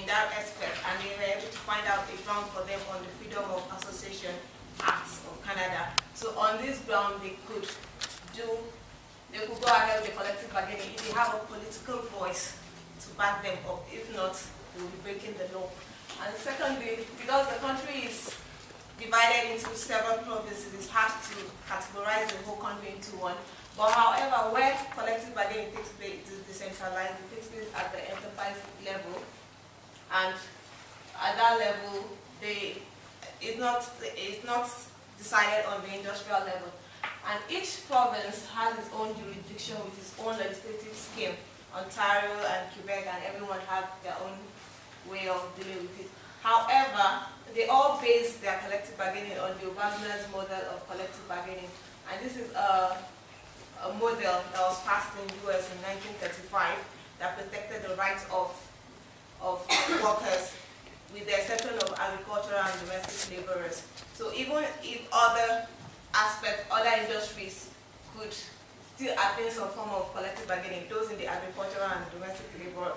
in that aspect, and they were able to find out a ground for them on the Freedom of Association Act of Canada. So on this ground, they could go ahead with the collective bargaining if they have a political voice to back them up. If not, they will be breaking the law. And secondly, because the country is divided into several provinces, it's hard to categorize the whole country into one. But however, where collective bargaining takes place, it is decentralized. It takes place at the enterprise level, and at that level, it's not decided on the industrial level. And each province has its own jurisdiction with its own legislative scheme. Ontario and Quebec and everyone have their own way of dealing with it. However, they all base their collective bargaining on the Wagner's model of collective bargaining. And this is a model that was passed in the US in 1935 that protected the rights of workers with the exception of agricultural and domestic laborers. So even if other aspects, other industries could still attain some form of collective bargaining, those in the agricultural and domestic labor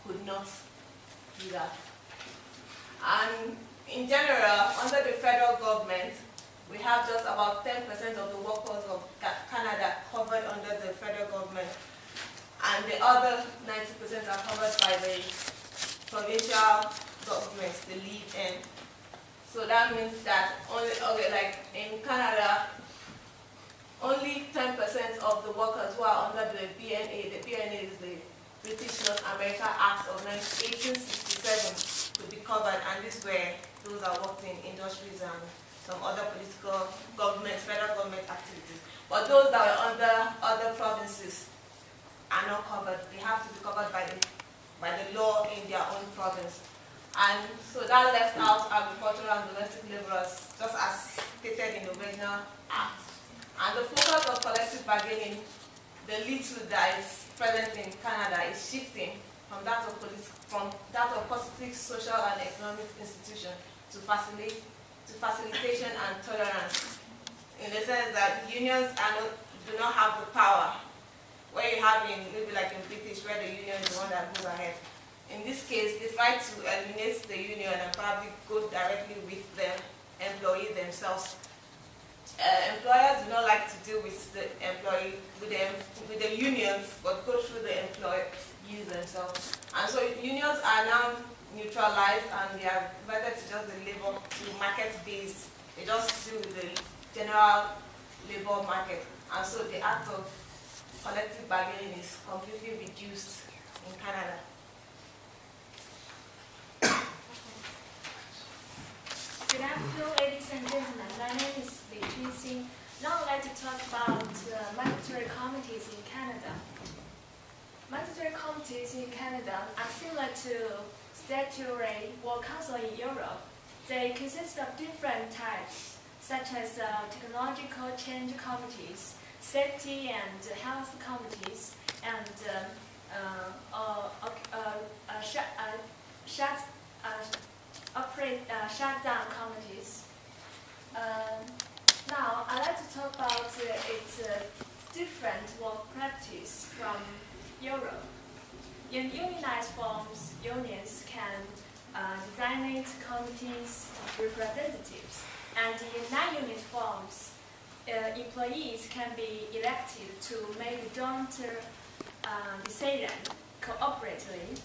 could not do that. And in general, under the federal government, we have just about 10% of the workers of Canada covered under the federal government, and the other 90% are covered by the provincial governments, the lead-in. So that means that like in Canada, only 10% of the workers who are under the BNA, the BNA is the British North America Act of 1867, to be covered, and this where those are worked in industries and some other political government, federal government activities. But those that are under other provinces are not covered. They have to be covered by the law in their own province. And so that left out agricultural and domestic laborers, just as stated in the original act. And the focus of collective bargaining, the little that is present in Canada, is shifting from that of positive social and economic institution to facilitation and tolerance, in the sense that unions do not have the power, where you have maybe like in British, where the union is the one that goes ahead. In this case, they try to eliminate the union and probably go directly with the employee themselves. Employers do not like to deal with the employee, with the unions, but go through the employees themselves. And so unions are now neutralized, and they are better to just the labor to market-based. They just deal with the general labor market. And so the act of collective bargaining is completely reduced in Canada. Good afternoon, ladies and gentlemen. My name is Li Chunxin. Now I'd like to talk about mandatory committees in Canada. Mandatory committees in Canada are similar to statutory work council in Europe. They consist of different types, such as technological change committees, safety and health committees, and shutdown committees. Now, I'd like to talk about its different work practice from Europe. In unionized forms, unions can designate committees representatives, and in non-unit forms, employees can be elected to make joint decision cooperatively.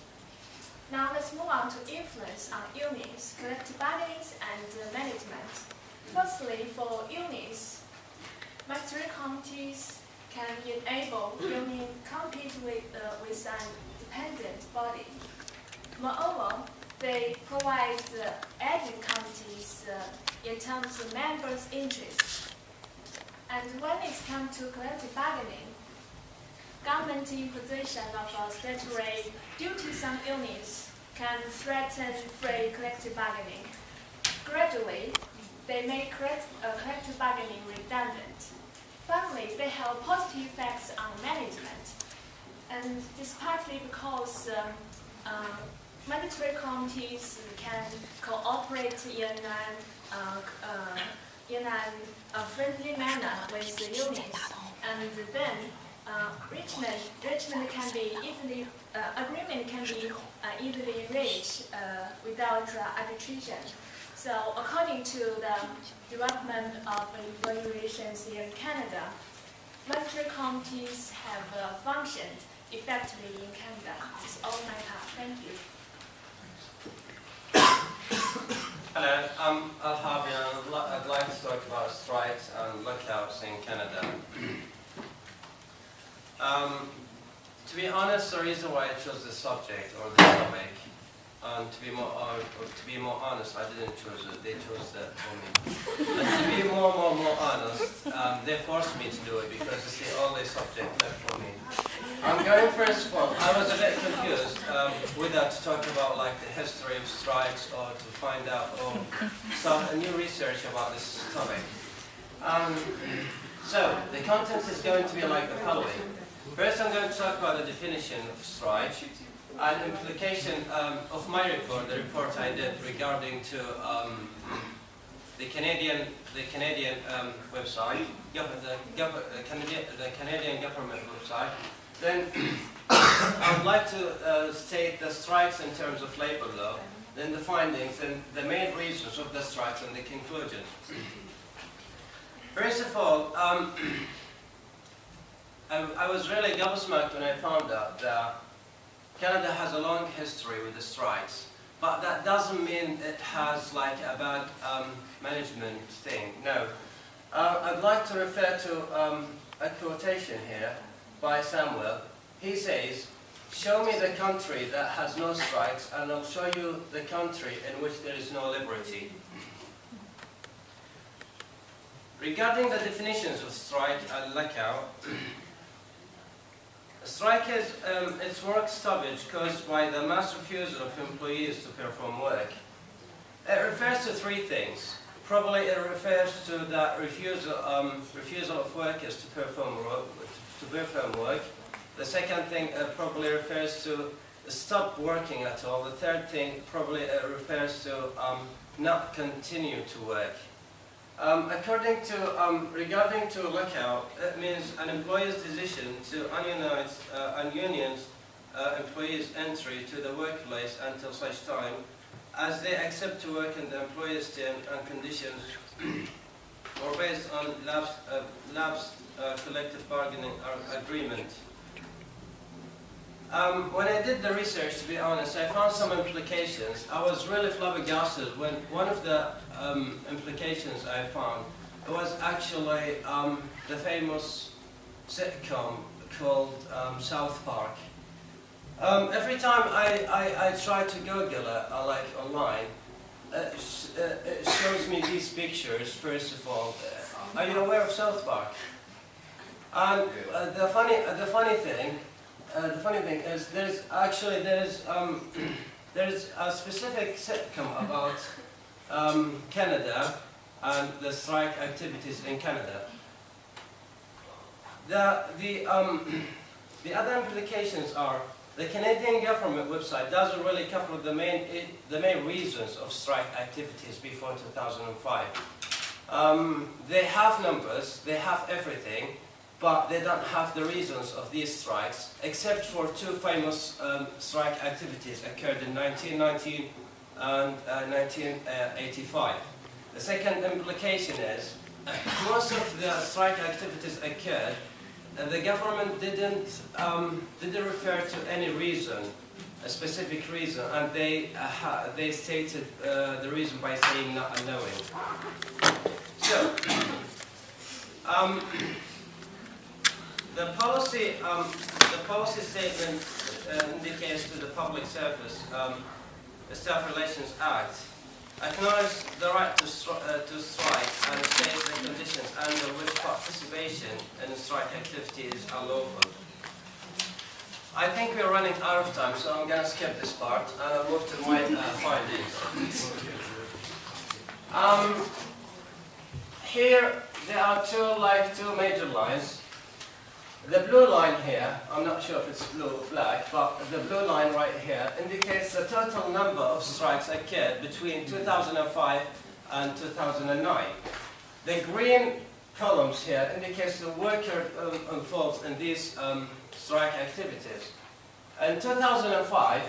Now let's move on to influence on unions, collective bargaining, and management. Firstly, for unions, mandatory committees can enable union compete with an independent body. Moreover, they provide agent committees in terms of members' interests. And when it comes to collective bargaining, government imposition of statutory duties on unions can threaten free collective bargaining. Gradually, they make collective bargaining redundant. Finally, they have positive effects on management. And this partly because mandatory committees can cooperate in a friendly manner with the unions, and then Richmond can be easily agreement can be easily reached without arbitration. So, according to the development of labor relations in Canada, voluntary committees have functioned effectively in Canada. It's all my part. Thank you. Hello, I'm Al-Habi. I'd like to talk about strikes and lockouts in Canada. To be honest, the reason why I chose this subject or this topic, and to be more honest, I didn't choose it. They chose that for me. But to be more honest, they forced me to do it because it's the only subject left for me. I'm going first of all. I was a bit confused whether to talk about like the history of strikes or to find out or start a new research about this topic. So the content is going to be like the following. First, I'm going to talk about the definition of strike, an implication of my report, the report I did regarding to the Canadian website, the Canadian government website. Then I would like to state the strikes in terms of labor law, then the findings and the main reasons of the strikes and the conclusions. First of all, I was really gobsmacked when I found out that Canada has a long history with the strikes, but that doesn't mean it has like a bad management thing. No. I'd like to refer to a quotation here by Samuel. He says, "Show me the country that has no strikes and I'll show you the country in which there is no liberty." Regarding the definitions of strike and lockout, a strike is it's work stoppage caused by the mass refusal of employees to perform work. It refers to three things. Probably it refers to the refusal of workers to perform work. The second thing probably refers to stop working at all. The third thing probably refers to not continue to work. Regarding to lockout, it means an employer's decision to ununionize employees' entry to the workplace until such time as they accept to work in the employer's terms and conditions or based on lapsed collective bargaining agreement. When I did the research, to be honest, I found some implications. I was really flabbergasted when one of the implications I found was actually the famous sitcom called South Park. Every time I try to Google it, like online, it shows me these pictures. First of all, are you aware of South Park? And the funny thing is there's a specific sitcom about Canada and the strike activities in Canada. The other implications are the Canadian government website doesn't really cover the main reasons of strike activities before 2005. They have numbers, they have everything, but they don't have the reasons of these strikes, except for two famous strike activities occurred in 1919 and 1985. The second implication is most of the strike activities occurred, and the government didn't refer to any reason, a specific reason, and they stated the reason by saying not knowing. So. The policy statement indicates to the Public Service Staff Relations Act acknowledges the right to strike and states the conditions under which participation in strike activities are lawful. I think we're running out of time, so I'm going to skip this part and I'll move to my findings. Here there are two major lines. The blue line here, I'm not sure if it's blue or black, but the blue line right here indicates the total number of strikes occurred between 2005 and 2009. The green columns here indicates the worker involved in these strike activities. In 2005,